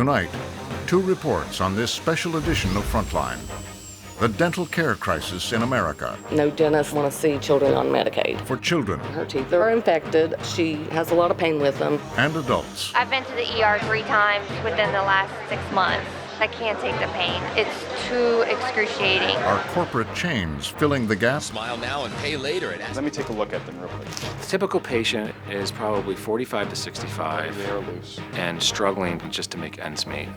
Tonight, 2 reports on this special edition of Frontline. The dental care crisis in America. No dentists want to see children on Medicaid. For children. Her teeth are infected. She has a lot of pain with them. And adults. I've been to the ER 3 times within the last 6 months. I can't take the pain. It's too excruciating. Are corporate chains filling the gap? Smile now and pay later. Let me take a look at them real quick. The typical patient is probably 45 to 65 They are loose. and struggling just to make ends meet.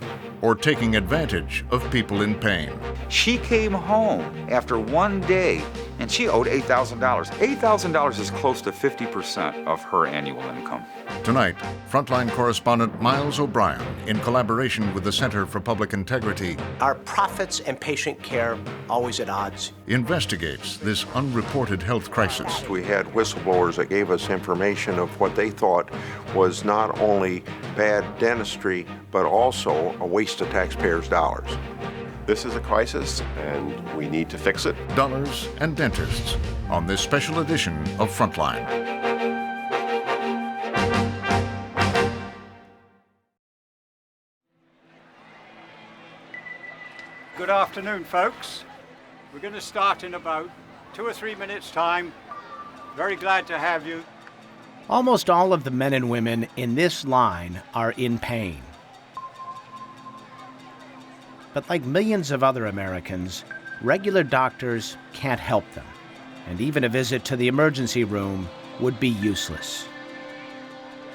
Or taking advantage of people in pain? She came home after 1 day and she owed $8,000. $8,000 is close to 50% of her annual income. Tonight, Frontline correspondent Miles O'Brien, in collaboration with the Center for Public Integrity, Are profits and patient care always at odds? investigates this unreported health crisis. We had whistleblowers that gave us information of what they thought was not only bad dentistry, but also a waste of taxpayers' dollars. This is a crisis, and we need to fix it. Dollars and dentists on this special edition of Frontline. Good afternoon, folks. We're going to start in about 2 or 3 minutes' time. Very glad to have you. Almost all of the men and women in this line are in pain. But like millions of other Americans, regular doctors can't help them, and even a visit to the emergency room would be useless.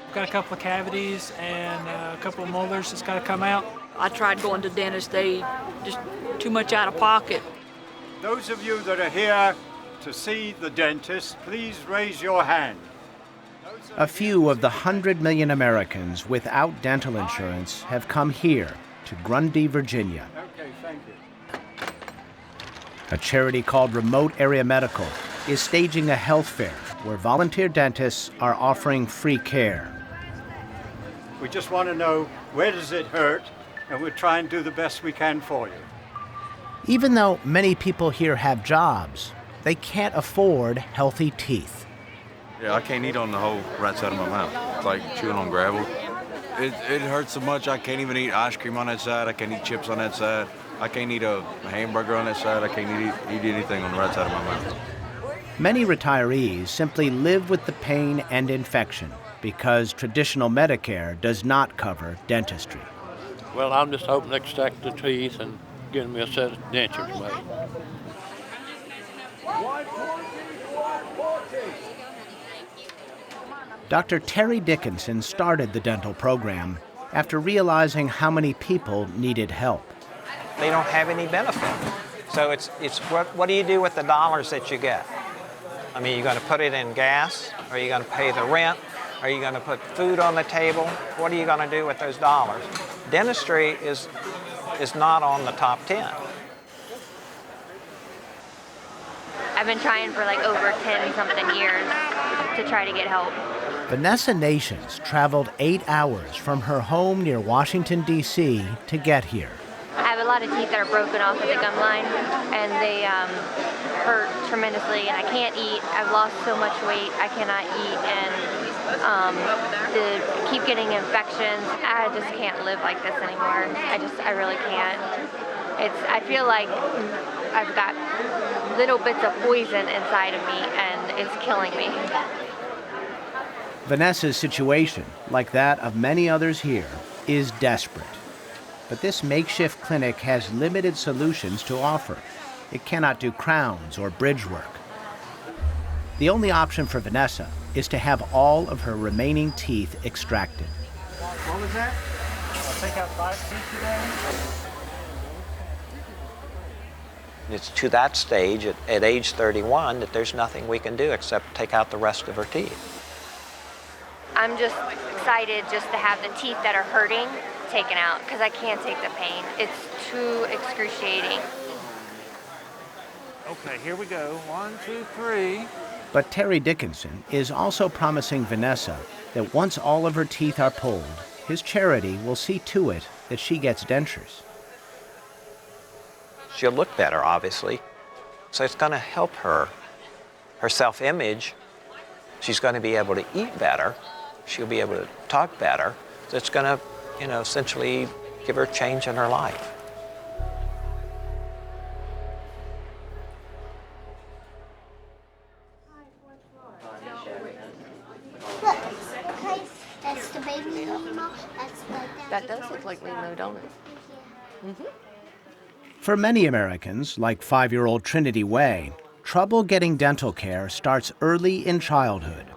I've got a couple of cavities and a couple of molars that's got to come out. I tried going to dentists, they just too much out of pocket. Those of you that are here to see the dentist, please raise your hand. A few of the 100 million Americans without dental insurance have come here to Grundy, Virginia. Okay, thank you. A charity called Remote Area Medical is staging a health fair where volunteer dentists are offering free care. We just want to know, where does it hurt? And we'll try and do the best we can for you. Even though many people here have jobs, they can't afford healthy teeth. Yeah, I can't eat on the whole right side of my mouth. It's like chewing on gravel. It hurts so much I can't even eat ice cream on that side. I can't eat chips on that side. I can't eat a hamburger on that side. I can't eat anything on the right side of my mouth. Many retirees simply live with the pain and infection because traditional Medicare does not cover dentistry. Well, I'm just hoping they can stack the teeth and get me a set of dentures made. Dr. Terry Dickinson started the dental program after realizing how many people needed help. They don't have any benefit. So it's what do you do with the dollars that you get? I mean, you're going to put it in gas? Are you going to pay the rent? Are you going to put food on the table? What are you going to do with those dollars? Dentistry is not on the top 10. I've been trying for like over 10-something years to try to get help. Vanessa Nations traveled 8 hours from her home near Washington, D.C. to get here. I have a lot of teeth that are broken off of the gum line, and they hurt tremendously, and I can't eat. I've lost so much weight, I cannot eat, and keep getting infections. I just can't live like this anymore. I really can't. I feel like I've got little bits of poison inside of me, and it's killing me. Vanessa's situation, like that of many others here, is desperate. But this makeshift clinic has limited solutions to offer. It cannot do crowns or bridge work. The only option for Vanessa is to have all of her remaining teeth extracted. What was that? I'll take out 5 teeth today. It's to that stage at age 31 that there's nothing we can do except take out the rest of her teeth. I'm just excited just to have the teeth that are hurting taken out because I can't take the pain. It's too excruciating. Okay, here we go. 1, 2, 3. But Terry Dickinson is also promising Vanessa that once all of her teeth are pulled, his charity will see to it that she gets dentures. She'll look better, obviously. So it's going to help her self-image. She's going to be able to eat better. She'll be able to talk better. So it's going to, essentially, give her a change in her life. Look, okay, that's the baby Nemo. That does look like Nemo, don't it? Mm-hmm. For many Americans, like 5-year-old Trinity Way, trouble getting dental care starts early in childhood.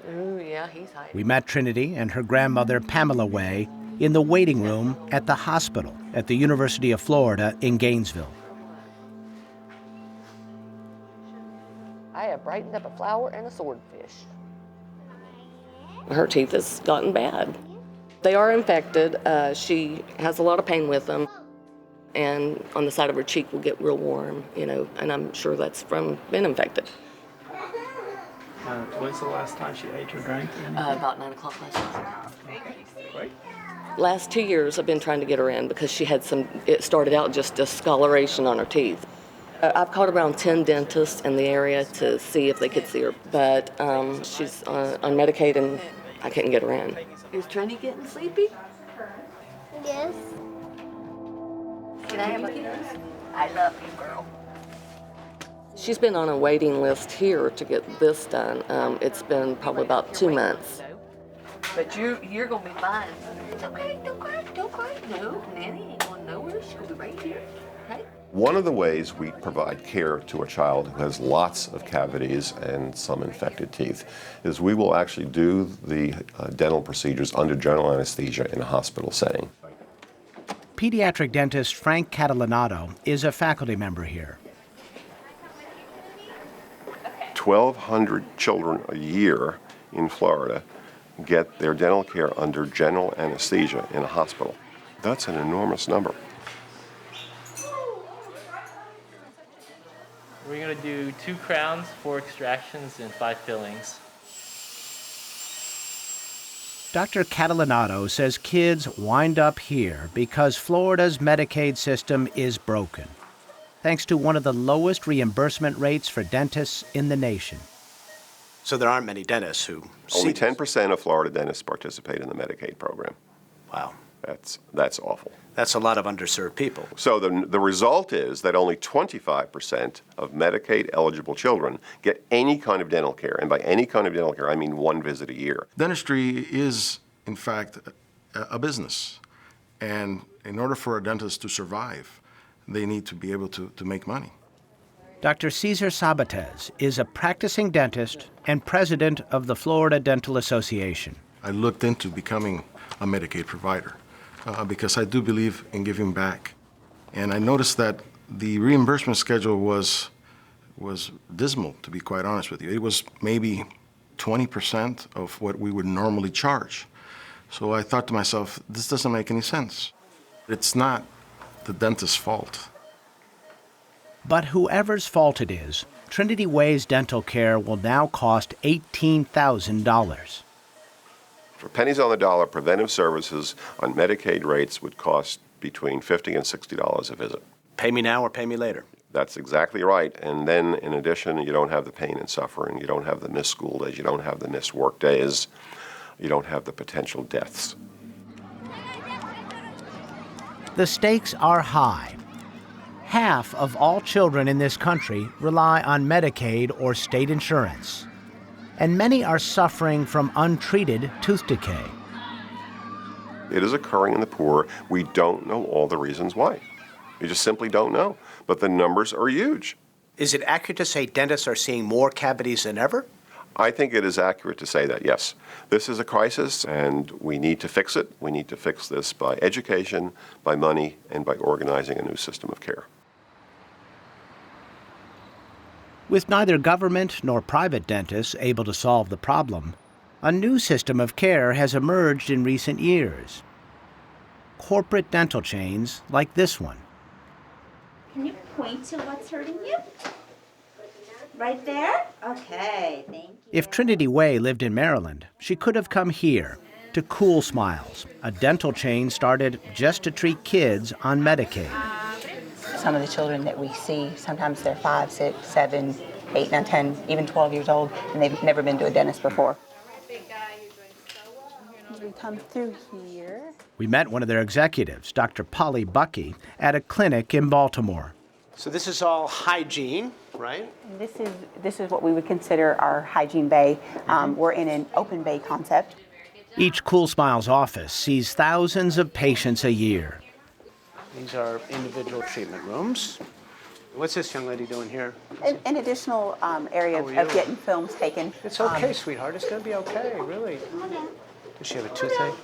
Ooh, yeah, he's hiding. We met Trinity and her grandmother, Pamela Way, in the waiting room at the hospital at the University of Florida in Gainesville. I have brightened up a flower and a swordfish. Her teeth has gotten bad. They are infected. She has a lot of pain with them. And on the side of her cheek will get real warm, and I'm sure that's from being infected. When's the last time she ate or drank? About 9 o'clock last night. Great. Last 2 years I've been trying to get her in because she had it started out just discoloration on her teeth. I've called around 10 dentists in the area to see if they could see her, but she's on Medicaid and I couldn't get her in. Is Trini getting sleepy? Yes. Can I have a kiss? I love you, girl. She's been on a waiting list here to get this done. It's been probably about 2 months. But you're gonna be fine. It's okay, don't cry, don't cry. No, Nanny ain't going nowhere. She's gonna be right here, okay? One of the ways we provide care to a child who has lots of cavities and some infected teeth is we will actually do the dental procedures under general anesthesia in a hospital setting. Pediatric dentist Frank Catalinato is a faculty member here. 1,200 children a year in Florida get their dental care under general anesthesia in a hospital. That's an enormous number. We're going to do 2 crowns, 4 extractions, and 5 fillings. Dr. Catalinato says kids wind up here because Florida's Medicaid system is broken, thanks to one of the lowest reimbursement rates for dentists in the nation. So there aren't many dentists who Only 10% of Florida dentists participate in the Medicaid program. Wow. That's awful. That's a lot of underserved people. So the result is that only 25% of Medicaid-eligible children get any kind of dental care. And by any kind of dental care, I mean 1 visit a year. Dentistry is, in fact, a business. And in order for a dentist to survive, they need to be able to make money. Dr. Cesar Sabates is a practicing dentist and president of the Florida Dental Association. I looked into becoming a Medicaid provider because I do believe in giving back. And I noticed that the reimbursement schedule was dismal, to be quite honest with you. It was maybe 20% of what we would normally charge. So I thought to myself, this doesn't make any sense. It's not the dentist's fault. But whoever's fault it is, Trinity Way's dental care will now cost $18,000. For pennies on the dollar, preventive services on Medicaid rates would cost between $50 and $60 a visit. Pay me now or pay me later. That's exactly right. And then, in addition, you don't have the pain and suffering. You don't have the missed school days. You don't have the missed work days. You don't have the potential deaths. The stakes are high. Half of all children in this country rely on Medicaid or state insurance, and many are suffering from untreated tooth decay. It is occurring in the poor. We don't know all the reasons why. We just simply don't know. But the numbers are huge. Is it accurate to say dentists are seeing more cavities than ever? I think it is accurate to say that, yes. This is a crisis, and we need to fix it. We need to fix this by education, by money, and by organizing a new system of care. With neither government nor private dentists able to solve the problem, a new system of care has emerged in recent years. Corporate dental chains like this one. Can you point to what's hurting you? Right there? Okay, thank you. If Trinity Way lived in Maryland, she could have come here to Cool Smiles, a dental chain started just to treat kids on Medicaid. Some of the children that we see, sometimes they're 5, 6, 7, 8, 9, 10, even 12 years old, and they've never been to a dentist before. as we come through here. We met one of their executives, Dr. Polly Buckey, at a clinic in Baltimore. So this is all hygiene, right? This is what we would consider our hygiene bay. We're in an open bay concept. Each Cool Smiles office sees thousands of patients a year. These are individual treatment rooms. What's this young lady doing here? An additional area of getting films taken. It's okay, sweetheart. It's going to be okay, really. Does she have a toothache?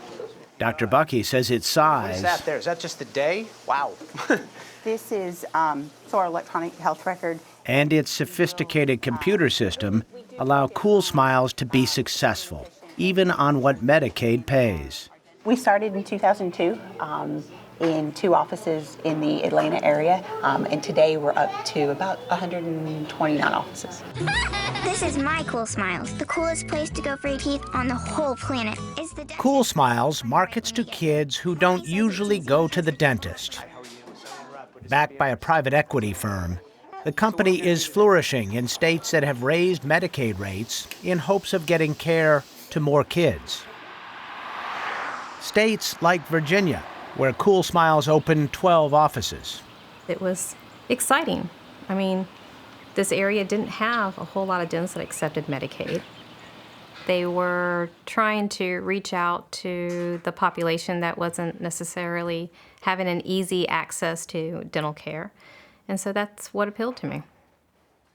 Dr. Buckey says its size... What is that there? Is that just the day? Wow. This is so our electronic health record. And its sophisticated computer system allow Cool Smiles to be successful, even on what Medicaid pays. We started in 2002 in 2 offices in the Atlanta area, and today we're up to about 129 offices. This is my Cool Smiles, the coolest place to go for your teeth on the whole planet. Cool Smiles markets to kids who don't usually go to the dentist. Backed by a private equity firm, the company is flourishing in states that have raised Medicaid rates in hopes of getting care to more kids. States like Virginia, where Cool Smiles opened 12 offices. It was exciting. I mean, this area didn't have a whole lot of dentists that accepted Medicaid. They were trying to reach out to the population that wasn't necessarily having an easy access to dental care. And so that's what appealed to me.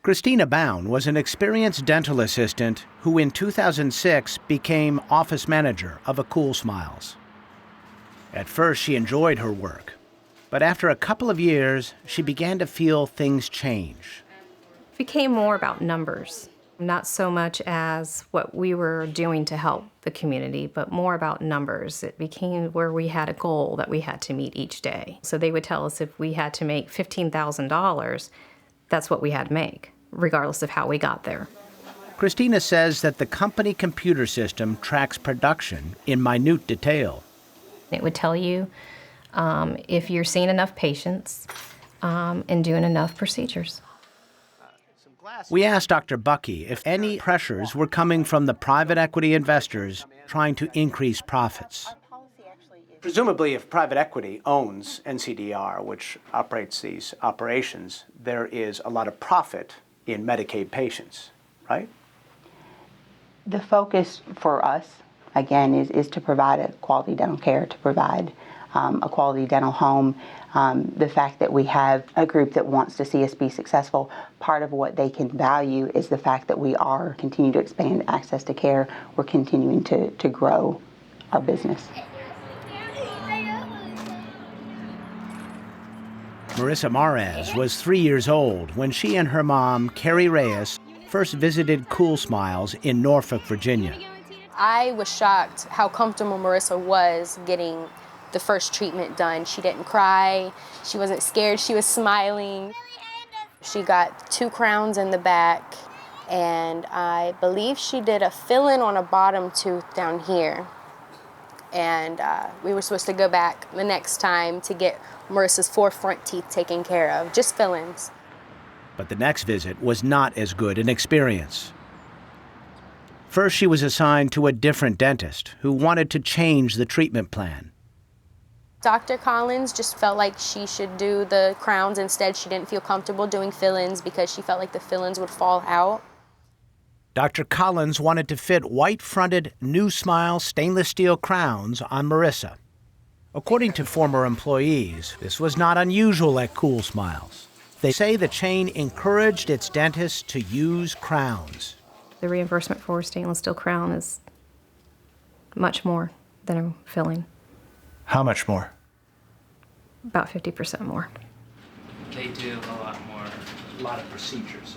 Christina Baune was an experienced dental assistant who in 2006 became office manager of a Cool Smiles. At first, she enjoyed her work, but after a couple of years, she began to feel things change. It became more about numbers, not so much as what we were doing to help the community, but more about numbers. It became where we had a goal that we had to meet each day. So they would tell us if we had to make $15,000, that's what we had to make, regardless of how we got there. Christina says that the company computer system tracks production in minute detail. It would tell you if you're seeing enough patients and doing enough procedures. We asked Dr. Buckey if any pressures were coming from the private equity investors trying to increase profits. Presumably, if private equity owns NCDR, which operates these operations, there is a lot of profit in Medicaid patients, right? The focus for us, again, is to provide a quality dental care, to provide a quality dental home. The fact that we have a group that wants to see us be successful, part of what they can value is the fact that we are continuing to expand access to care. We're continuing to grow our business. Marissa Marez was 3 years old when she and her mom, Carrie Reyes, first visited Cool Smiles in Norfolk, Virginia. I was shocked how comfortable Marissa was getting the first treatment done. She didn't cry, she wasn't scared, she was smiling. She got 2 crowns in the back, and I believe she did a fill-in on a bottom tooth down here. And we were supposed to go back the next time to get Marissa's 4 front teeth taken care of, just fill-ins. But the next visit was not as good an experience. First, she was assigned to a different dentist who wanted to change the treatment plan. Dr. Collins just felt like she should do the crowns instead. She didn't feel comfortable doing fill-ins because she felt like the fill-ins would fall out. Dr. Collins wanted to fit white-fronted, New Smile stainless steel crowns on Marissa. According to former employees, this was not unusual at Cool Smiles. They say the chain encouraged its dentists to use crowns. The reimbursement for a stainless steel crown is much more than a filling. How much more? About 50% more. They do a lot of procedures.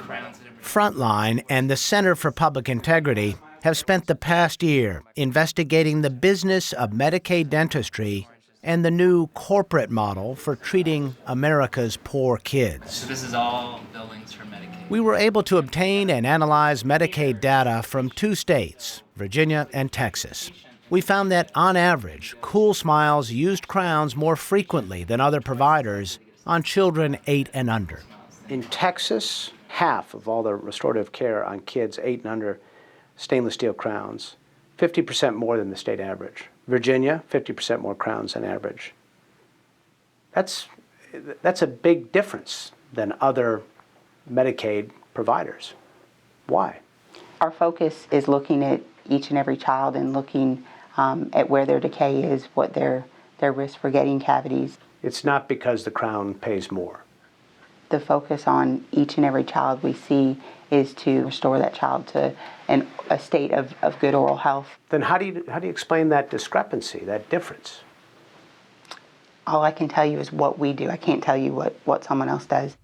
FRONTLINE and the Center for Public Integrity have spent the past year investigating the business of Medicaid dentistry and the new corporate model for treating America's poor kids. So this is all billings for Medicaid. We were able to obtain and analyze Medicaid data from 2 states, Virginia and Texas. We found that, on average, Cool Smiles used crowns more frequently than other providers on children 8 and under. In Texas, half of all the restorative care on kids 8 and under, stainless steel crowns. 50% more than the state average. Virginia, 50% more crowns than average. That's a big difference than other Medicaid providers. Why? Our focus is looking at each and every child and looking at where their decay is, what their risk for getting cavities. It's not because the Crown pays more. The focus on each and every child we see is to restore that child to a state of good oral health. Then how do you explain that discrepancy, that difference? All I can tell you is what we do. I can't tell you what someone else does.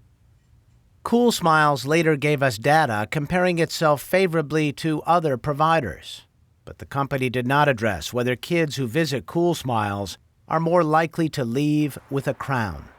Cool Smiles later gave us data comparing itself favorably to other providers. But the company did not address whether kids who visit Cool Smiles are more likely to leave with a crown.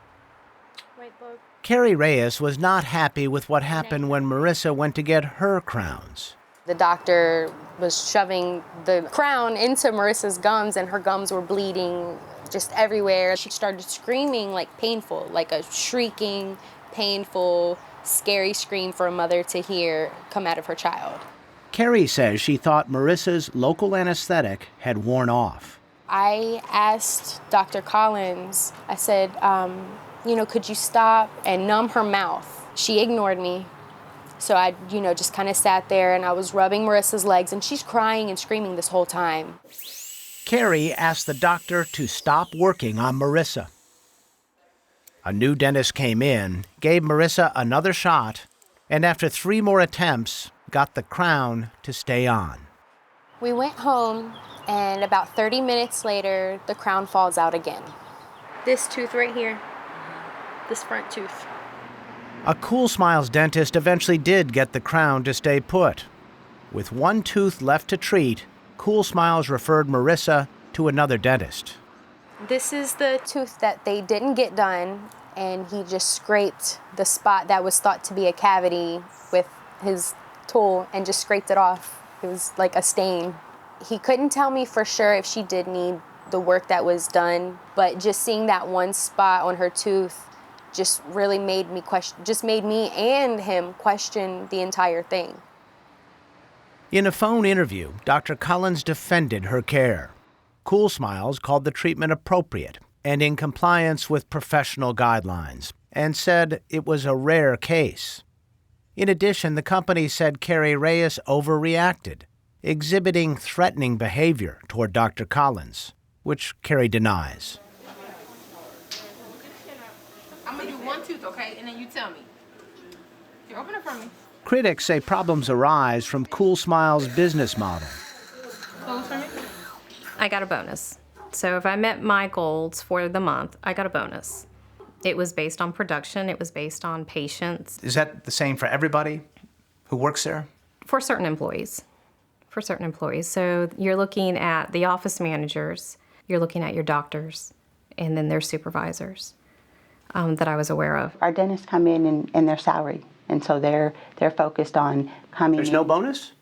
Carrie Reyes was not happy with what happened when Marissa went to get her crowns. The doctor was shoving the crown into Marissa's gums, and her gums were bleeding just everywhere. She started screaming like painful, like a shrieking, painful, scary scream for a mother to hear come out of her child. Carrie says she thought Marissa's local anesthetic had worn off. I asked Dr. Collins, I said, could you stop and numb her mouth? She ignored me. So I, just kind of sat there and I was rubbing Marissa's legs, and she's crying and screaming this whole time. Carrie asked the doctor to stop working on Marissa. A new dentist came in, gave Marissa another shot, and after 3 more attempts, got the crown to stay on. We went home, and about 30 minutes later, the crown falls out again. This tooth right here, this front tooth. A Cool Smiles dentist eventually did get the crown to stay put. With 1 tooth left to treat, Cool Smiles referred Marissa to another dentist. This is the tooth that they didn't get done, and he just scraped the spot that was thought to be a cavity with his tool and just scraped it off. It was like a stain. He couldn't tell me for sure if she did need the work that was done, but just seeing that one spot on her tooth just really made me and him question the entire thing. In a phone interview, Dr. Collins defended her care. Cool Smiles called the treatment appropriate and in compliance with professional guidelines, and said it was a rare case. In addition, the company said Carrie Reyes overreacted, exhibiting threatening behavior toward Dr. Collins, which Carrie denies. I'm going to do 1 tooth, okay? And then you tell me. Here, open it for me. Critics say problems arise from Cool Smiles' business model. Close for me. I got a bonus. So if I met my goals for the month, I got a bonus. It was based on production. It was based on patients. Is that the same for everybody who works there? For certain employees. So you're looking at the office managers, you're looking at your doctors, and then their supervisors that I was aware of. Our dentists come in and they're salaried, and so they're focused on coming in. There's no bonus?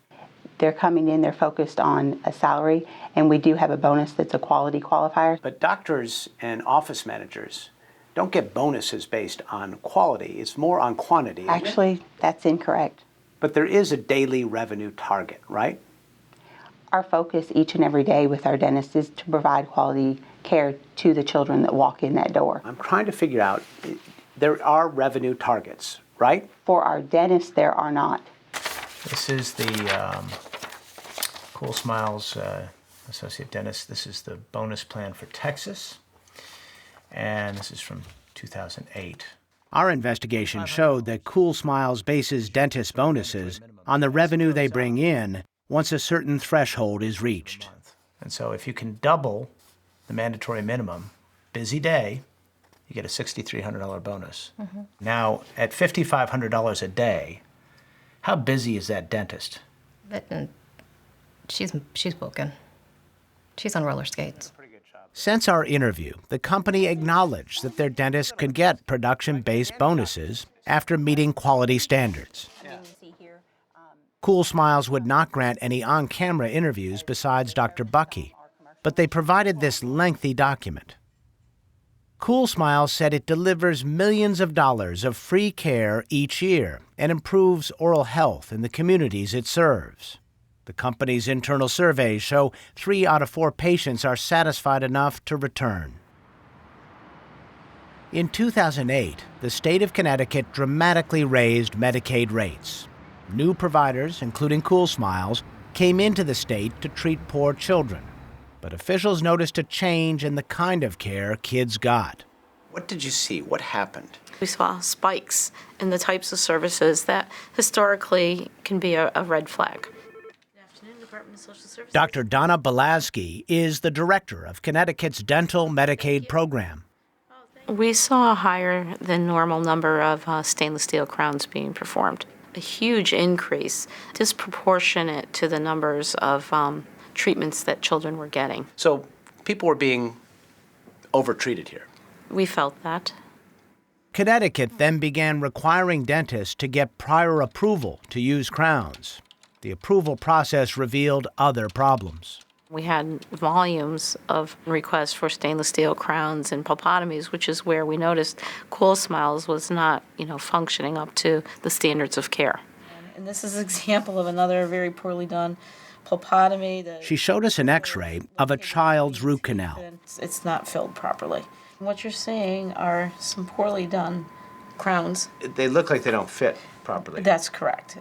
They're coming in, they're focused on a salary, and we do have a bonus that's a quality qualifier. But doctors and office managers don't get bonuses based on quality. It's more on quantity. Actually, that's incorrect. But there is a daily revenue target, right? Our focus each and every day with our dentists is to provide quality care to the children that walk in that door. I'm trying to figure out, there are revenue targets, right? For our dentists, there are not. This is the Cool Smiles Associate Dentist. This is the bonus plan for Texas. And this is from 2008. Our investigation showed that Cool Smiles bases dentist bonuses on the revenue they bring in once a certain threshold is reached. And so if you can double the mandatory minimum, busy day, you get a $6,300 bonus. Mm-hmm. Now, at $5,500 a day, how busy is that dentist? She's booking. She's on roller skates. Since our interview, the company acknowledged that their dentists could get production-based bonuses after meeting quality standards. Cool Smiles would not grant any on-camera interviews besides Dr. Bucky, but they provided this lengthy document. Cool Smiles said it delivers millions of dollars of free care each year and improves oral health in the communities it serves. The company's internal surveys show 3 out of 4 patients are satisfied enough to return. In 2008, the state of Connecticut dramatically raised Medicaid rates. New providers, including Cool Smiles, came into the state to treat poor children. But officials noticed a change in the kind of care kids got. What did you see? What happened? We saw spikes in the types of services that historically can be a red flag. Dr. Donna Belasky is the director of Connecticut's dental Medicaid program. We saw a higher than normal number of stainless steel crowns being performed. A huge increase, disproportionate to the numbers of treatments that children were getting. So people were being overtreated here. We felt that. Connecticut then began requiring dentists to get prior approval to use crowns. The approval process revealed other problems. We had volumes of requests for stainless steel crowns and pulpotomies, which is where we noticed Cool Smiles was not, functioning up to the standards of care. And this is an example of another very poorly done pulpotomy. She showed us an x-ray of a child's root canal. It's not filled properly. What you're seeing are some poorly done crowns. They look like they don't fit properly. That's correct.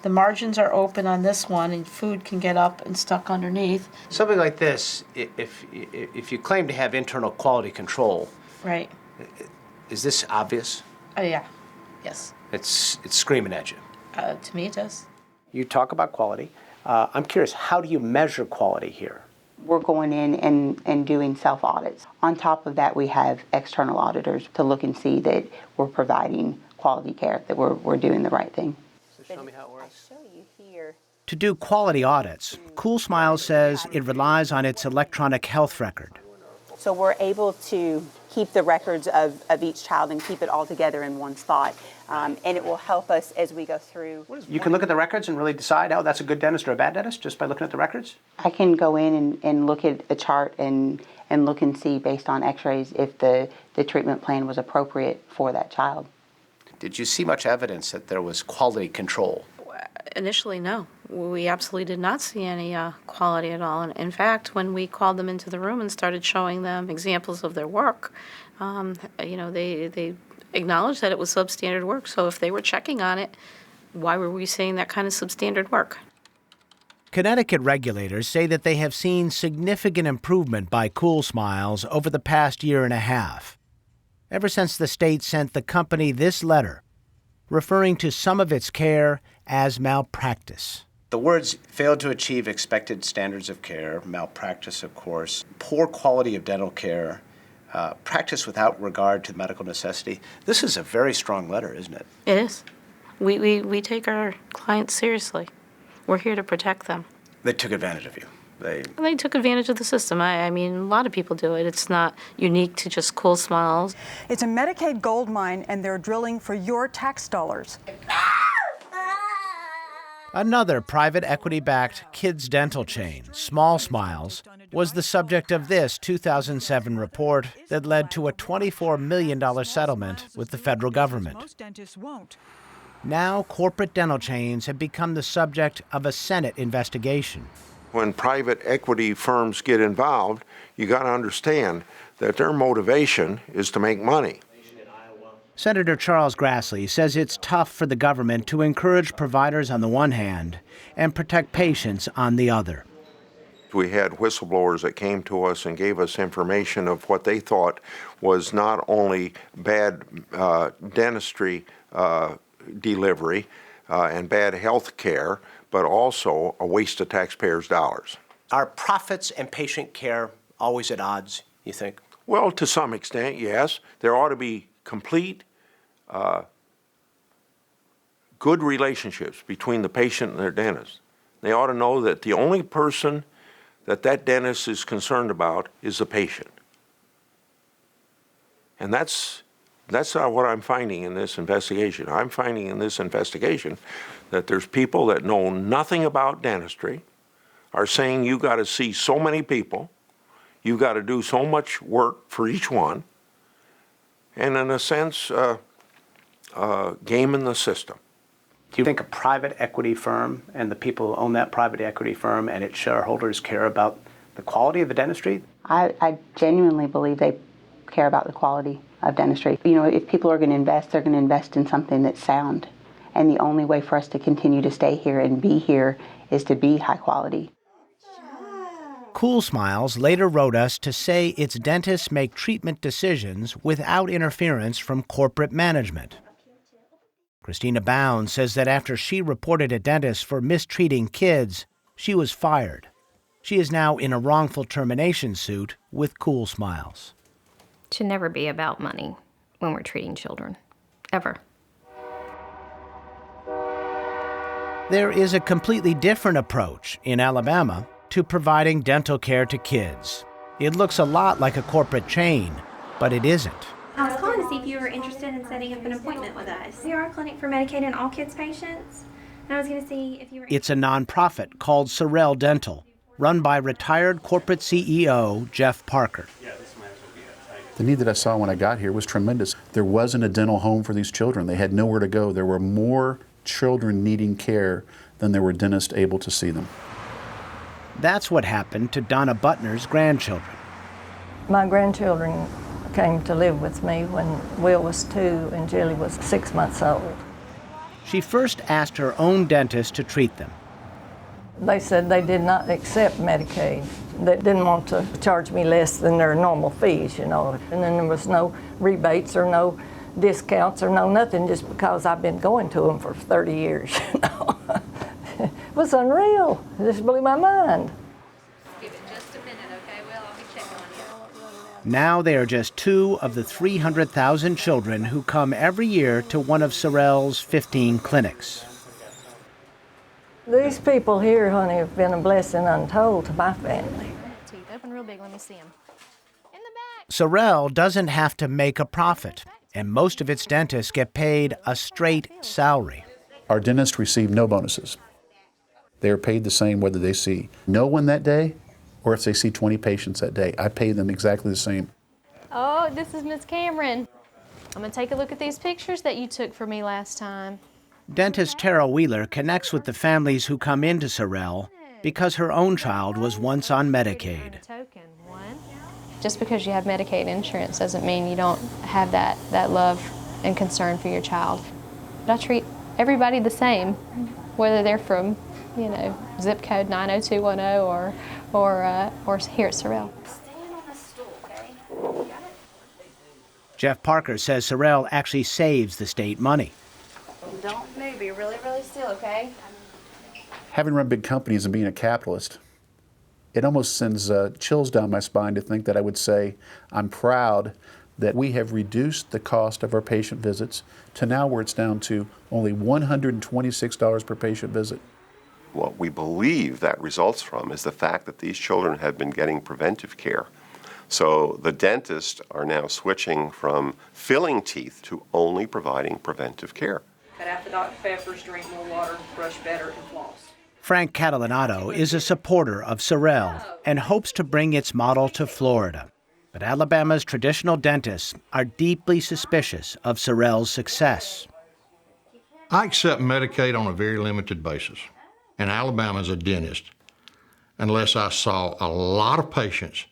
The margins are open on this one, and food can get up and stuck underneath. Something like this, if you claim to have internal quality control, right? Is this obvious? Yeah, yes. It's screaming at you. To me, it does. You talk about quality. I'm curious, how do you measure quality here? We're going in and doing self-audits. On top of that, we have external auditors to look and see that we're providing quality care, that we're doing the right thing. So show me how it works. I'll show you here. To do quality audits, Cool Smiles says it relies on its electronic health record. So we're able to keep the records of each child and keep it all together in one spot. And it will help us as we go through. You can look at the records and really decide, oh, that's a good dentist or a bad dentist just by looking at the records? I can go in and look at a chart and look and see based on x-rays if the treatment plan was appropriate for that child. Did you see much evidence that there was quality control? Initially, no. We absolutely did not see any quality at all. And in fact, when we called them into the room and started showing them examples of their work, they acknowledged that it was substandard work. So if they were checking on it, why were we seeing that kind of substandard work? Connecticut regulators say that they have seen significant improvement by Cool Smiles over the past year and a half, ever since the state sent the company this letter referring to some of its care as malpractice. The words failed to achieve expected standards of care, malpractice, of course, poor quality of dental care, practice without regard to medical necessity. This is a very strong letter, isn't it? It is. We take our clients seriously. We're here to protect them. They took advantage of you. They took advantage of the system. I mean, a lot of people do it. It's not unique to just Cool Smiles. It's a Medicaid gold mine, and they're drilling for your tax dollars. Another private equity-backed kids' dental chain, Small Smiles, was the subject of this 2007 report that led to a $24 million settlement with the federal government. Most dentists won't. Now, corporate dental chains have become the subject of a Senate investigation. When private equity firms get involved, you got to understand that their motivation is to make money. Senator Charles Grassley says it's tough for the government to encourage providers on the one hand and protect patients on the other. We had whistleblowers that came to us and gave us information of what they thought was not only bad dentistry delivery and bad health care, but also a waste of taxpayers' dollars. Are profits and patient care always at odds, you think? Well, to some extent, yes. There ought to be complete, good relationships between the patient and their dentist. They ought to know that the only person that dentist is concerned about is the patient. And that's not what I'm finding in this investigation. I'm finding in this investigation that there's people that know nothing about dentistry, are saying you got to see so many people, you got to do so much work for each one, and in a sense, gaming the system. Do you think a private equity firm and the people who own that private equity firm and its shareholders care about the quality of the dentistry? I genuinely believe they care about the quality of dentistry. You know, if people are going to invest, they're going to invest in something that's sound. And the only way for us to continue to stay here and be here is to be high quality. Cool Smiles later wrote us to say its dentists make treatment decisions without interference from corporate management. Christina Baune says that after she reported a dentist for mistreating kids, she was fired. She is now in a wrongful termination suit with Cool Smiles. It should never be about money when we're treating children, ever. There is a completely different approach in Alabama to providing dental care to kids. It looks a lot like a corporate chain, but it isn't. I was calling to see if you were interested in setting up an appointment with us. We are a clinic for Medicaid and all kids patients. And I was going to see if you were... It's a nonprofit called Sorrel Dental, run by retired corporate CEO Jeff Parker. The need that I saw when I got here was tremendous. There wasn't a dental home for these children. They had nowhere to go. There were more children needing care than there were dentists able to see them. That's what happened to Donna Butner's grandchildren. My grandchildren came to live with me when Will was 2 and Jilly was 6 months old. She first asked her own dentist to treat them. They said they did not accept Medicaid. They didn't want to charge me less than their normal fees, you know. And then there was no rebates or no discounts or no nothing just because I've been going to them for 30 years, you know. It was unreal. It just blew my mind. Give it just a minute, okay? Well, I'll be checking on you. Now they are just 2 of the 300,000 children who come every year to one of Sorrel's 15 clinics. These people here, honey, have been a blessing untold to my family. Teeth open real big. Let me see them. Sorrel doesn't have to make a profit, and most of its dentists get paid a straight salary. Our dentists receive no bonuses. They are paid the same whether they see no one that day or if they see 20 patients that day. I pay them exactly the same. Oh, this is Miss Cameron. I'm going to take a look at these pictures that you took for me last time. Dentist Tara Wheeler connects with the families who come into Sorrel because her own child was once on Medicaid. Just because you have Medicaid insurance doesn't mean you don't have that love and concern for your child. But I treat everybody the same, whether they're from, you know, zip code 90210 or here at Sorrel. Jeff Parker says Sorrel actually saves the state money. Don't move. Be really, really still, okay? Having run big companies and being a capitalist, it almost sends chills down my spine to think that I would say I'm proud that we have reduced the cost of our patient visits to now where it's down to only $126 per patient visit. What we believe that results from is the fact that these children have been getting preventive care. So the dentists are now switching from filling teeth to only providing preventive care. Cut out the Dr. Peppers, drink more water, brush better, and floss. Frank Catalanato is a supporter of Sorrel and hopes to bring its model to Florida. But Alabama's traditional dentists are deeply suspicious of Sorrel's success. I accept Medicaid on a very limited basis. And Alabama as a dentist, unless I saw a lot of patients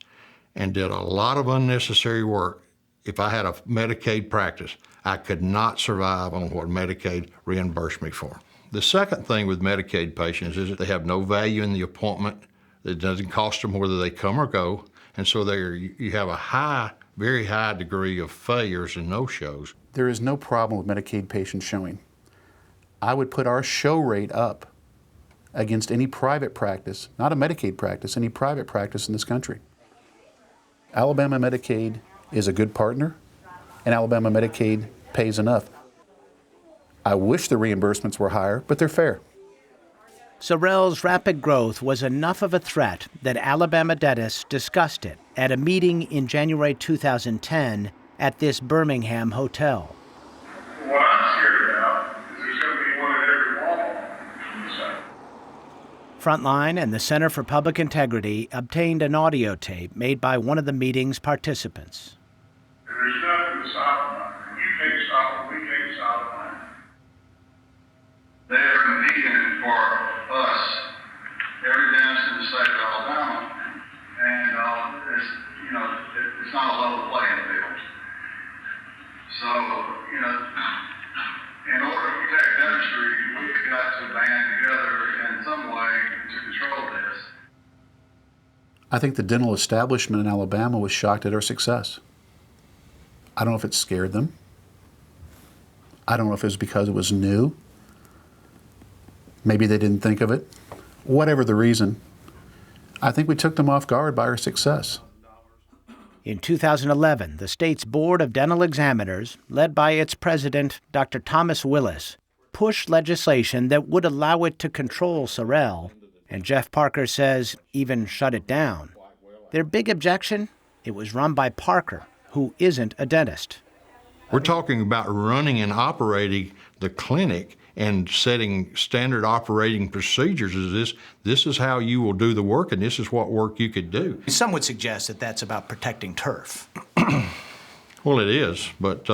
and did a lot of unnecessary work, if I had a Medicaid practice, I could not survive on what Medicaid reimbursed me for. The second thing with Medicaid patients is that they have no value in the appointment. It doesn't cost them whether they come or go. And so you have a very high degree of failures and no-shows. There is no problem with Medicaid patients showing. I would put our show rate up against any private practice, not a Medicaid practice, any private practice in this country. Alabama Medicaid is a good partner, and Alabama Medicaid pays enough. I wish the reimbursements were higher, but they're fair. Sorrel's rapid growth was enough of a threat that Alabama dentists discussed it at a meeting in January 2010 at this Birmingham hotel. What I'm scared about is there's going to be one at every wall. Frontline and the Center for Public Integrity obtained an audio tape made by one of the meeting's participants. There's nothing to stop them. You can't stop them. We can't stop them. They us, every dentist in the state of Alabama, and it's not a level playing field. So, in order to protect dentistry, we've got to band together in some way to control this. I think the dental establishment in Alabama was shocked at our success. I don't know if it scared them. I don't know if it was because it was new. Maybe they didn't think of it. Whatever the reason, I think we took them off guard by our success. In 2011, the state's Board of Dental Examiners, led by its president, Dr. Thomas Willis, pushed legislation that would allow it to control Sorrel, and Jeff Parker says even shut it down. Their big objection? It was run by Parker, who isn't a dentist. We're talking about running and operating the clinic and setting standard operating procedures. This is how you will do the work, and this is what work you could do. Some would suggest that that's about protecting turf. Well, it is, but,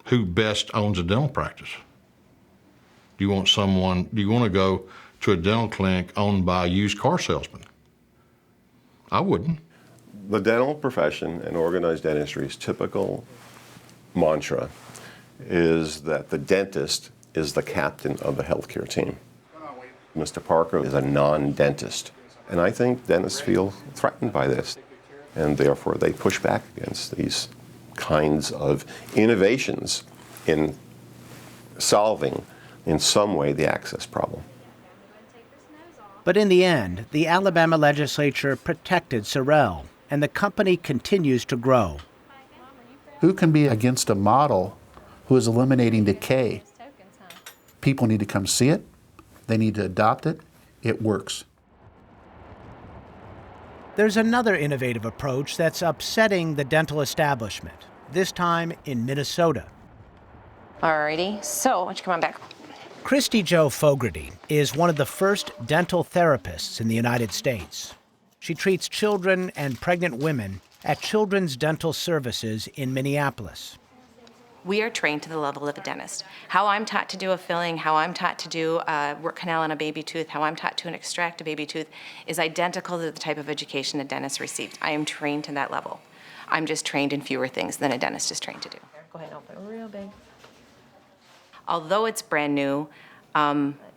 who best owns a dental practice? Do you want to go to a dental clinic owned by a used car salesman? I wouldn't. The dental profession and organized dentistry's typical mantra is that the dentist is the captain of the healthcare team. Mr. Parker is a non-dentist, and I think dentists feel threatened by this, and therefore they push back against these kinds of innovations in solving, in some way, the access problem. But in the end, the Alabama legislature protected Sorrel, and the company continues to grow. Who can be against a model who is eliminating decay? People need to come see it. They need to adopt it. It works. There's another innovative approach that's upsetting the dental establishment, this time in Minnesota. Alrighty, so why don't you come on back? Christy Jo Fogarty is one of the first dental therapists in the United States. She treats children and pregnant women at Children's Dental Services in Minneapolis. We are trained to the level of a dentist. How I'm taught to do a filling, how I'm taught to do a root canal on a baby tooth, how I'm taught to extract a baby tooth is identical to the type of education a dentist received. I am trained to that level. I'm just trained in fewer things than a dentist is trained to do. Go ahead and open it real big. Although it's brand new,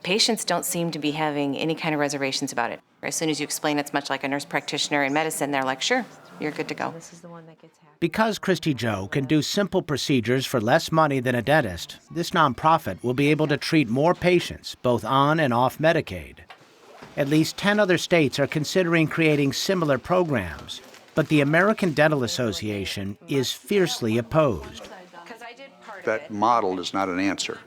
patients don't seem to be having any kind of reservations about it. As soon as you explain it's much like a nurse practitioner in medicine, they're like, sure, you're good to go. This is the one that gets happy. Because Christy Jo can do simple procedures for less money than a dentist, this nonprofit will be able to treat more patients, both on and off Medicaid. At least 10 other states are considering creating similar programs, but the American Dental Association is fiercely opposed. That model is not an answer.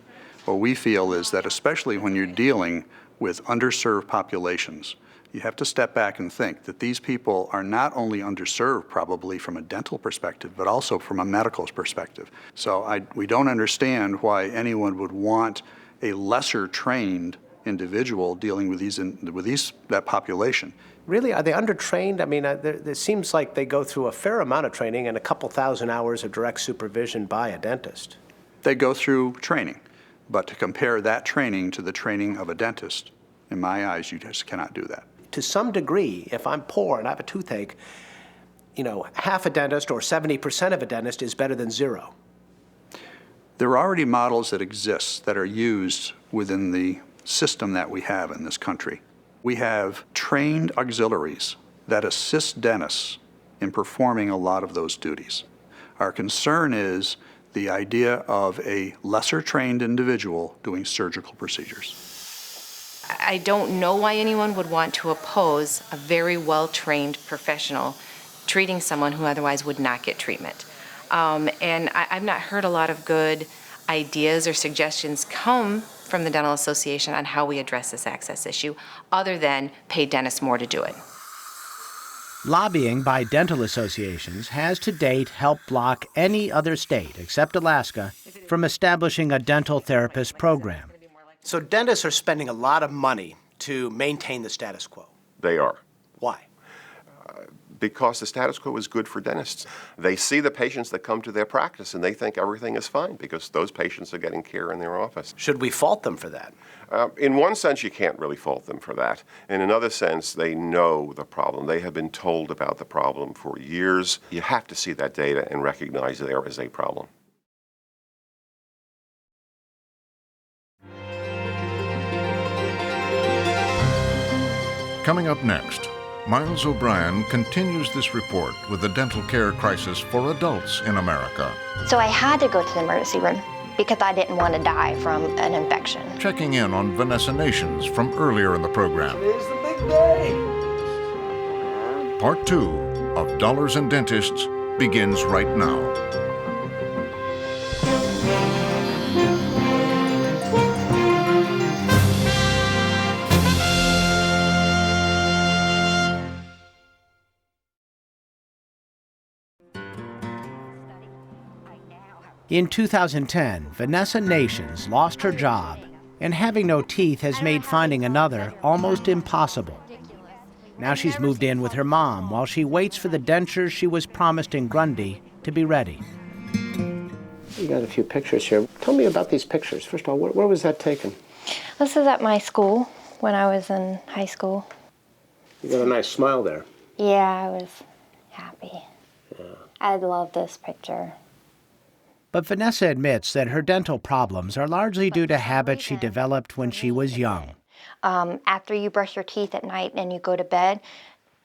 What we feel is that especially when you're dealing with underserved populations, you have to step back and think that these people are not only underserved probably from a dental perspective, but also from a medical perspective. So we don't understand why anyone would want a lesser trained individual dealing with that population. Really, are they undertrained? I mean, it seems like they go through a fair amount of training and a couple thousand hours of direct supervision by a dentist. They go through training, but to compare that training to the training of a dentist, in my eyes, you just cannot do that. To some degree, if I'm poor and I have a toothache, half a dentist or 70% of a dentist is better than zero. There are already models that exist that are used within the system that we have in this country. We have trained auxiliaries that assist dentists in performing a lot of those duties. Our concern is the idea of a lesser trained individual doing surgical procedures. I don't know why anyone would want to oppose a very well-trained professional treating someone who otherwise would not get treatment. And I've not heard a lot of good ideas or suggestions come from the Dental Association on how we address this access issue, other than pay dentists more to do it. Lobbying by dental associations has to date helped block any other state, except Alaska, from establishing a dental therapist program. So dentists are spending a lot of money to maintain the status quo. They are. Why? because the status quo is good for dentists. They see the patients that come to their practice and they think everything is fine because those patients are getting care in their office. Should we fault them for that? In one sense, you can't really fault them for that. In another sense, they know the problem. They have been told about the problem for years. You have to see that data and recognize there is a problem. Coming up next, Miles O'Brien continues this report with the dental care crisis for adults in America. So I had to go to the emergency room because I didn't want to die from an infection. Checking in on Vanessa Nations from earlier in the program. Today's the big day. Part 2 of Dollars and Dentists begins right now. In 2010, Vanessa Nations lost her job, and having no teeth has made finding another almost impossible. Now she's moved in with her mom while she waits for the dentures she was promised in Grundy to be ready. You got a few pictures here. Tell me about these pictures. First of all, where was that taken? This is at my school when I was in high school. You got a nice smile there. Yeah, I was happy. Yeah. I love this picture. But Vanessa admits that her dental problems are largely due to habits she developed when she was young. After you brush your teeth at night and you go to bed,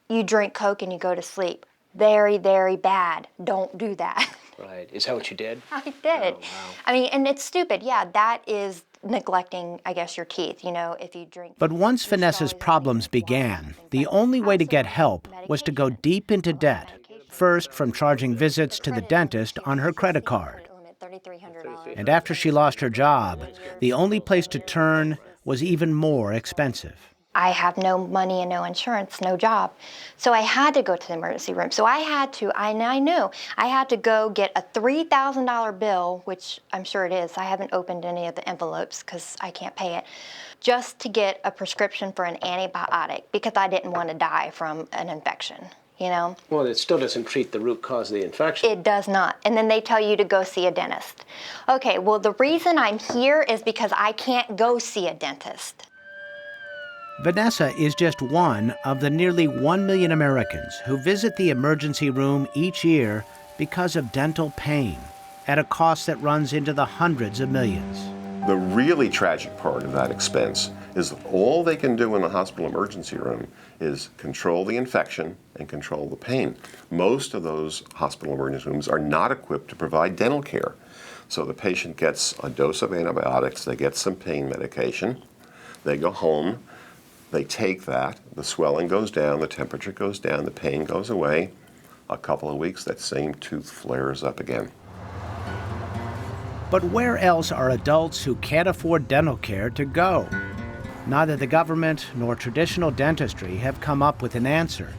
you drink Coke and you go to sleep. Very, very bad. Don't do that. Right. Is that what you did? I did. Oh, wow. I mean, and it's stupid. Yeah, that is neglecting, I guess, your teeth, you know, if you drink. But once Vanessa's problems began, the only way to get help was to go deep into debt. First, from charging visits to the dentist on her credit card. And after she lost her job, the only place to turn was even more expensive. I have no money and no insurance, no job. So I had to go to the emergency room. So I knew I had to go get a $3,000 bill, which I'm sure it is. I haven't opened any of the envelopes because I can't pay it, just to get a prescription for an antibiotic because I didn't want to die from an infection. You know? Well, it still doesn't treat the root cause of the infection. It does not. And then they tell you to go see a dentist. Okay, well, the reason I'm here is because I can't go see a dentist. Vanessa is just one of the nearly 1 million Americans who visit the emergency room each year because of dental pain, at a cost that runs into the hundreds of millions. The really tragic part of that expense is that all they can do in the hospital emergency room is control the infection and control the pain. Most of those hospital emergency rooms are not equipped to provide dental care. So the patient gets a dose of antibiotics, they get some pain medication, they go home, they take that, the swelling goes down, the temperature goes down, the pain goes away. A couple of weeks, that same tooth flares up again. But where else are adults who can't afford dental care to go? Neither the government nor traditional dentistry have come up with an answer.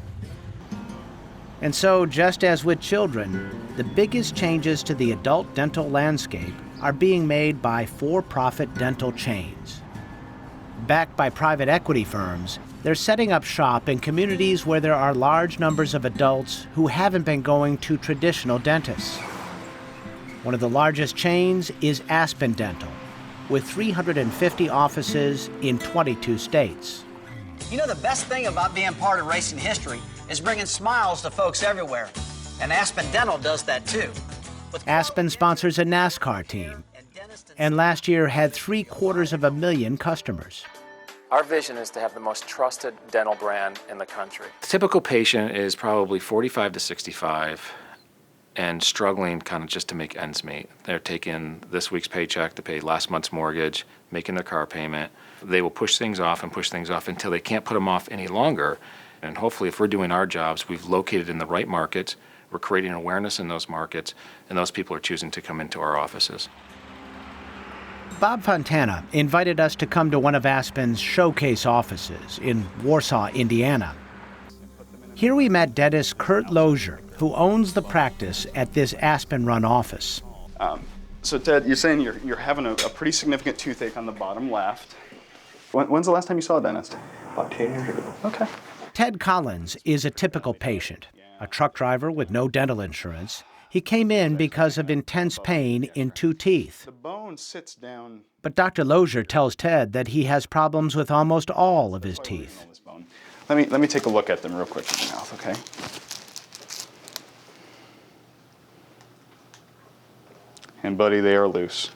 And so, just as with children, the biggest changes to the adult dental landscape are being made by for-profit dental chains. Backed by private equity firms, they're setting up shop in communities where there are large numbers of adults who haven't been going to traditional dentists. One of the largest chains is Aspen Dental, with 350 offices in 22 states. You know, the best thing about being part of racing history is bringing smiles to folks everywhere. And Aspen Dental does that too. Aspen sponsors a NASCAR team, and last year had 750,000 customers. Our vision is to have the most trusted dental brand in the country. The typical patient is probably 45 to 65 and struggling kind of just to make ends meet. They're taking this week's paycheck to pay last month's mortgage, making their car payment. They will push things off until they can't put them off any longer. And hopefully, if we're doing our jobs, we've located in the right markets, we're creating awareness in those markets, and those people are choosing to come into our offices. Bob Fontana invited us to come to one of Aspen's showcase offices in Warsaw, Indiana. Here we met dentist Kurt Lozier, who owns the practice at this Aspen-run office. So Ted, you're saying you're having a pretty significant toothache on the bottom left. When's the last time you saw a dentist? About 10 years ago. Okay. Ted Collins is a typical patient. A truck driver with no dental insurance, he came in because of intense pain in 2 teeth. The bone sits down. But Dr. Lozier tells Ted that he has problems with almost all of his teeth. Let me take a look at them real quick in your mouth, okay? And buddy, they are loose.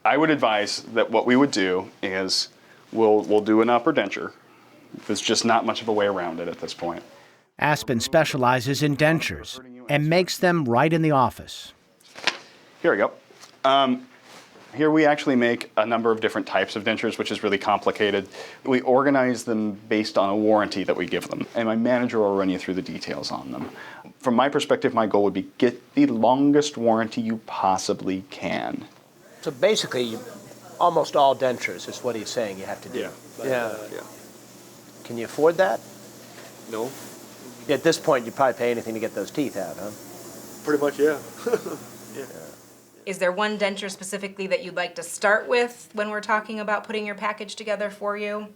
I would advise that what we would do is we'll do an upper denture. There's just not much of a way around it at this point. Aspen specializes in dentures and makes them right in the office. Here we go. Here we actually make a number of different types of dentures, which is really complicated. We organize them based on a warranty that we give them, and my manager will run you through the details on them. From my perspective, my goal would be get the longest warranty you possibly can. So basically, almost all dentures is what he's saying you have to do. Yeah. Can you afford that? No. At this point, you'd probably pay anything to get those teeth out, huh? Pretty much, yeah. Yeah. Is there one denture specifically that you'd like to start with when we're talking about putting your package together for you?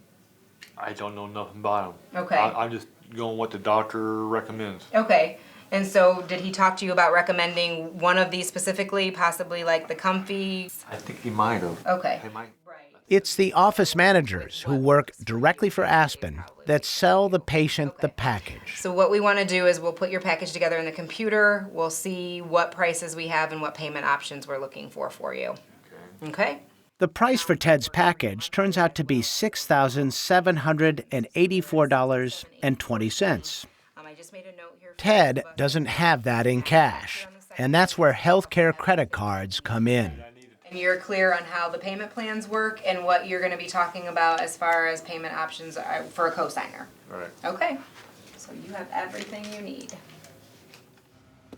I don't know nothing about them. Okay. I'm just going what the doctor recommends. Okay. And so did he talk to you about recommending one of these specifically, possibly like the comfy? I think he might have. Okay. It's the office managers who work directly for Aspen that sell the patient the package. So what we want to do is we'll put your package together in the computer. We'll see what prices we have and what payment options we're looking for you. Okay? The price for Ted's package turns out to be $6,784.20. Ted doesn't have that in cash, and that's where healthcare credit cards come in. And you're clear on how the payment plans work and what you're going to be talking about as far as payment options for a cosigner. All right. Okay. So you have everything you need.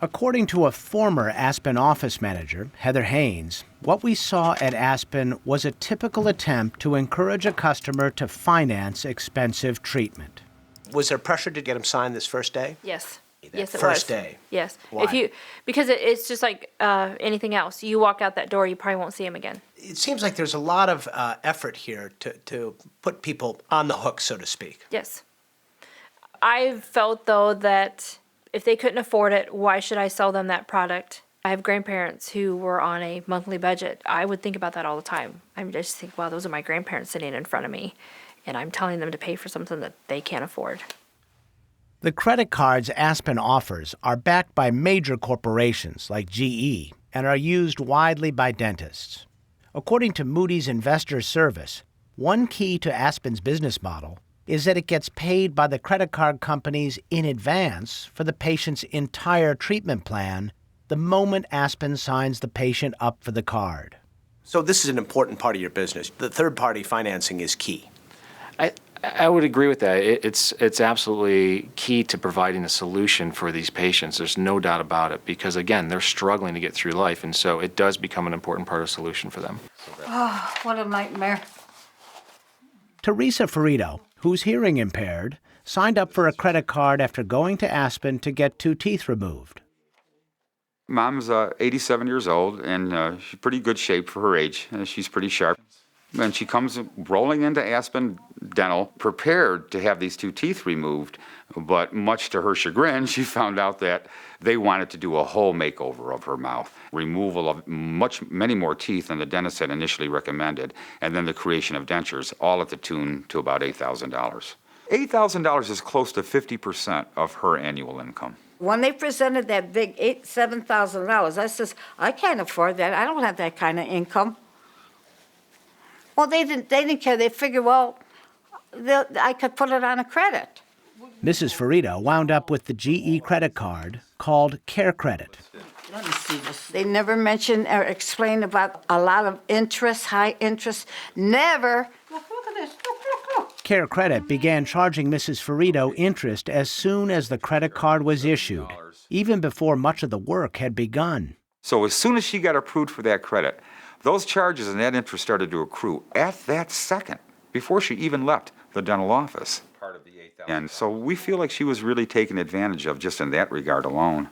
According to a former Aspen office manager, Heather Haynes, what we saw at Aspen was a typical attempt to encourage a customer to finance expensive treatment. Was there pressure to get him signed this first day? Yes. Yes, it First was. day. Yes. Why? Because it's just like anything else. You walk out that door, you probably won't see him again. It seems like there's a lot of effort here to put people on the hook, so to speak. Yes. I felt, though, that if they couldn't afford it, why should I sell them that product? I have grandparents who were on a monthly budget. I would think about that all the time. I just think, wow, those are my grandparents sitting in front of me, and I'm telling them to pay for something that they can't afford. The credit cards Aspen offers are backed by major corporations like GE and are used widely by dentists. According to Moody's Investor Service, one key to Aspen's business model is that it gets paid by the credit card companies in advance for the patient's entire treatment plan the moment Aspen signs the patient up for the card. So this is an important part of your business. The third-party financing is key. I would agree with that. It's absolutely key to providing a solution for these patients. There's no doubt about it because, again, they're struggling to get through life, and so it does become an important part of the solution for them. Oh, what a nightmare. Teresa Farido, who's hearing impaired, signed up for a credit card after going to Aspen to get 2 teeth removed. Mom's 87 years old, and she's pretty good shape for her age. She's pretty sharp. And she comes rolling into Aspen Dental, prepared to have these 2 teeth removed, but much to her chagrin, she found out that they wanted to do a whole makeover of her mouth, removal of many more teeth than the dentist had initially recommended, and then the creation of dentures, all at the tune to about $8,000. $8,000 is close to 50% of her annual income. When they presented that big $7,000, I says, I can't afford that. I don't have that kind of income. Well, they didn't care. They figured, well, I could put it on a credit. Mrs. Farido wound up with the GE credit card called Care Credit. Let me see this. They never mentioned or explained about a lot of interest, high interest. Never. Look at this. Look. Care Credit began charging Mrs. Farido interest as soon as the credit card was issued, even before much of the work had begun. So as soon as she got approved for that credit, those charges and that interest started to accrue at that second, before she even left the dental office. And so we feel like she was really taken advantage of just in that regard alone.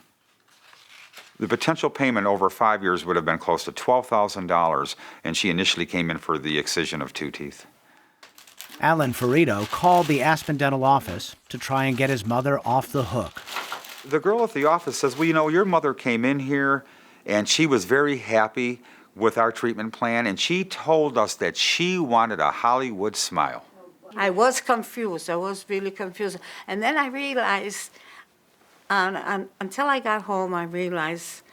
The potential payment over 5 years would have been close to $12,000, and she initially came in for the excision of 2 teeth. Alan Farido called the Aspen Dental office to try and get his mother off the hook. The girl at the office says, well, you know, your mother came in here and she was very happy with our treatment plan, and she told us that she wanted a Hollywood smile. I was confused. I was really confused. And then I realized, until I got home, I realized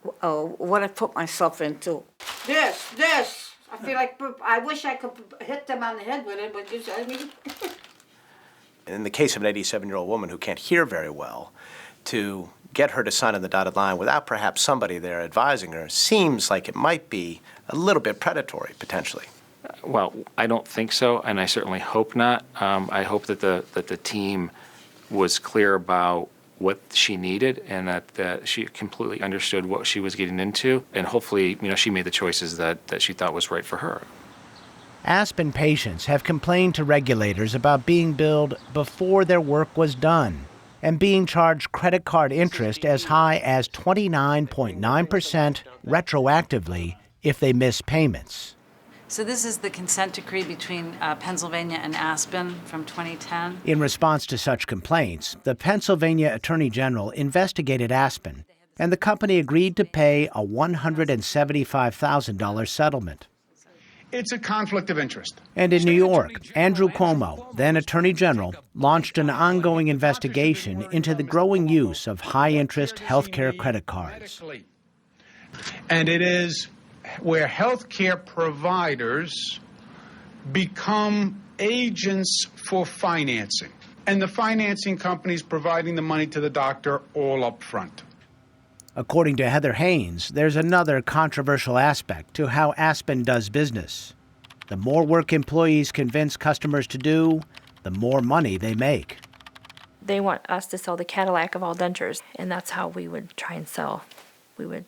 what I put myself into. This. I feel like I wish I could hit them on the head with it, but you know what I mean? In the case of an 87-year-old woman who can't hear very well, to get her to sign on the dotted line without perhaps somebody there advising her seems like it might be a little bit predatory, potentially. Well, I don't think so, and I certainly hope not. I hope that the team was clear about what she needed and that she completely understood what she was getting into, and hopefully, you know, she made the choices that she thought was right for her. Aspen patients have complained to regulators about being billed before their work was done and being charged credit card interest as high as 29.9% retroactively if they miss payments. So this is the consent decree between Pennsylvania and Aspen from 2010. In response to such complaints, the Pennsylvania Attorney General investigated Aspen, and the company agreed to pay a $175,000 settlement. It's a conflict of interest. And in New York, Andrew Cuomo, then Attorney General, launched an ongoing investigation into the growing use of high-interest health care credit cards. And it is where health care providers become agents for financing, and the financing companies providing the money to the doctor all up front. According to Heather Haynes, there's another controversial aspect to how Aspen does business. The more work employees convince customers to do, the more money they make. They want us to sell the Cadillac of all dentures, and that's how we would try and sell. We would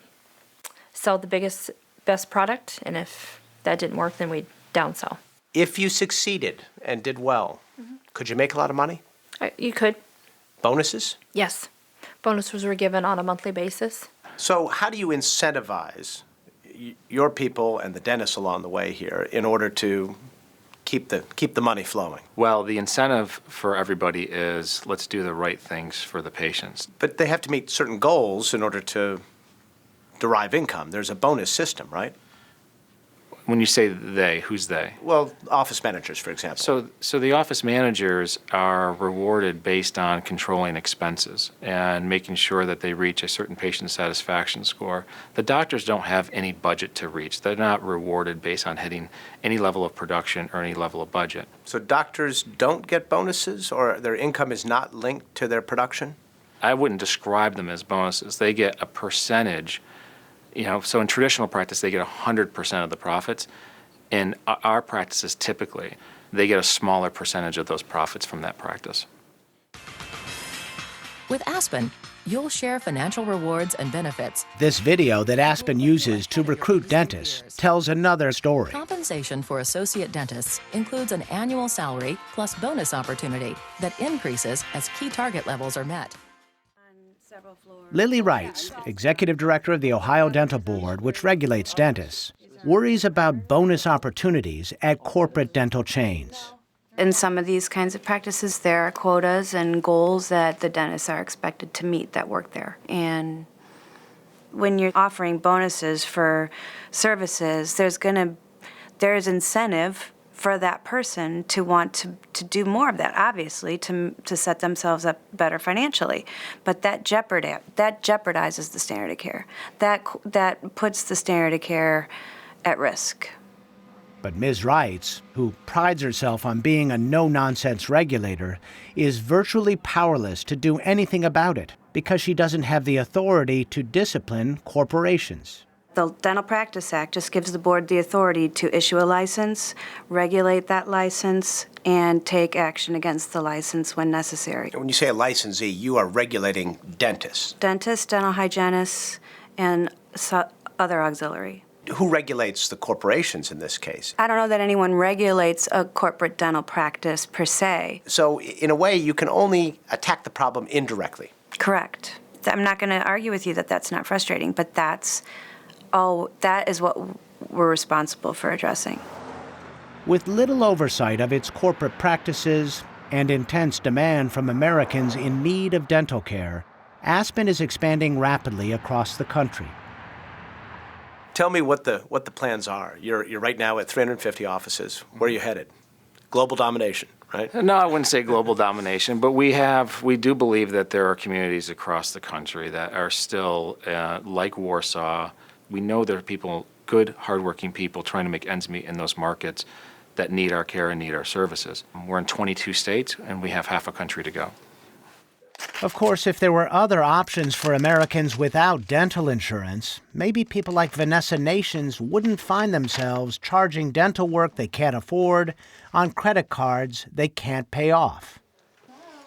sell the best product, and if that didn't work, then we'd downsell. If you succeeded and did well, could you make a lot of money? You could. Bonuses? Yes. Bonuses were given on a monthly basis. So how do you incentivize your people and the dentists along the way here in order to keep the money flowing? Well, the incentive for everybody is let's do the right things for the patients. But they have to meet certain goals in order to derive income. There's a bonus system, right? When you say they, who's they? Well, office managers, for example. So the office managers are rewarded based on controlling expenses and making sure that they reach a certain patient satisfaction score. The doctors don't have any budget to reach. They're not rewarded based on hitting any level of production or any level of budget. So doctors don't get bonuses, or their income is not linked to their production? I wouldn't describe them as bonuses. They get a percentage. You know, so in traditional practice, they get 100% of the profits. In our practices, typically, they get a smaller percentage of those profits from that practice. With Aspen, you'll share financial rewards and benefits. This video that Aspen uses to recruit dentists tells another story. Compensation for associate dentists includes an annual salary plus bonus opportunity that increases as key target levels are met. Lily Wrights, executive director of the Ohio Dental Board, which regulates dentists, worries about bonus opportunities at corporate dental chains. In some of these kinds of practices, there are quotas and goals that the dentists are expected to meet that work there. And when you're offering bonuses for services, there's incentive for that person to want to do more of that, obviously, to set themselves up better financially. But that jeopardizes the standard of care. That puts the standard of care at risk. But Ms. Wrights, who prides herself on being a no-nonsense regulator, is virtually powerless to do anything about it because she doesn't have the authority to discipline corporations. The Dental Practice Act just gives the board the authority to issue a license, regulate that license, and take action against the license when necessary. When you say a licensee, you are regulating dentists. Dentists, dental hygienists, and other auxiliary. Who regulates the corporations in this case? I don't know that anyone regulates a corporate dental practice per se. So in a way, you can only attack the problem indirectly. Correct. I'm not going to argue with you that that's not frustrating, but that is what we're responsible for addressing. With little oversight of its corporate practices and intense demand from Americans in need of dental care, Aspen is expanding rapidly across the country. Tell me what the plans are. You're right now at 350 offices. Where are you headed? Global domination, right? No, I wouldn't say global domination, but we do believe that there are communities across the country that are still like Warsaw. We know there are people, good, hardworking people trying to make ends meet in those markets that need our care and need our services. We're in 22 states, and we have half a country to go. Of course, if there were other options for Americans without dental insurance, maybe people like Vanessa Nations wouldn't find themselves charging dental work they can't afford on credit cards they can't pay off.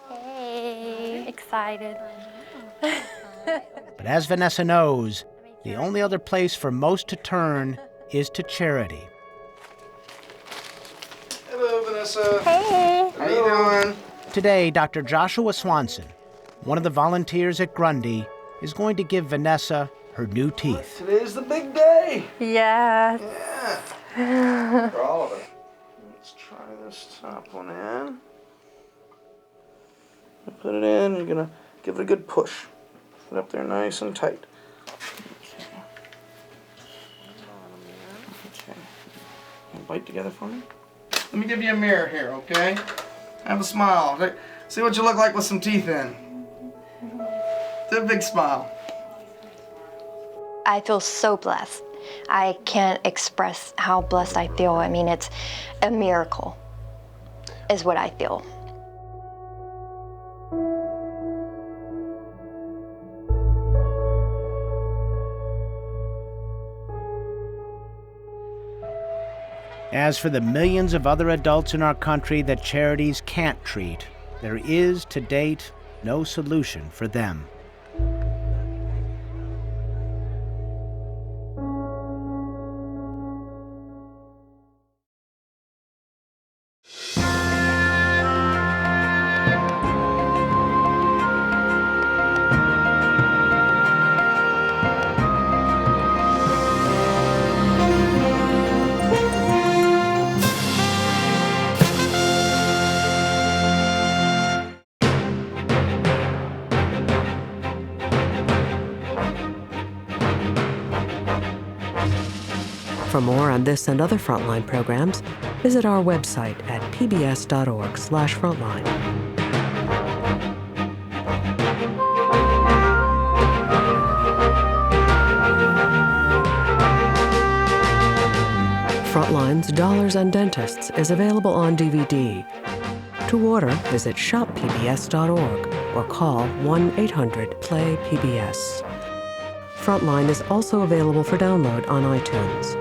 Hey, excited. But as Vanessa knows, the only other place for most to turn is to charity. Hello, Vanessa. Hey. How you doing? Today, Dr. Joshua Swanson, one of the volunteers at Grundy, is going to give Vanessa her new teeth. Today's the big day. Yes. Yeah. For all of it. Let's try this top one in. Put it in. You're gonna give it a good push. Put it up there nice and tight. Okay. Bite together for me. Let me give you a mirror here, okay? Have a smile. See what you look like with some teeth in. Do a big smile. I feel so blessed. I can't express how blessed I feel. I mean, it's a miracle, is what I feel. As for the millions of other adults in our country that charities can't treat, there is, to date, no solution for them. For more on this and other Frontline programs, visit our website at pbs.org/frontline. Frontline's Dollars and Dentists is available on DVD. To order, visit shoppbs.org or call 1-800-PLAY-PBS. Frontline is also available for download on iTunes.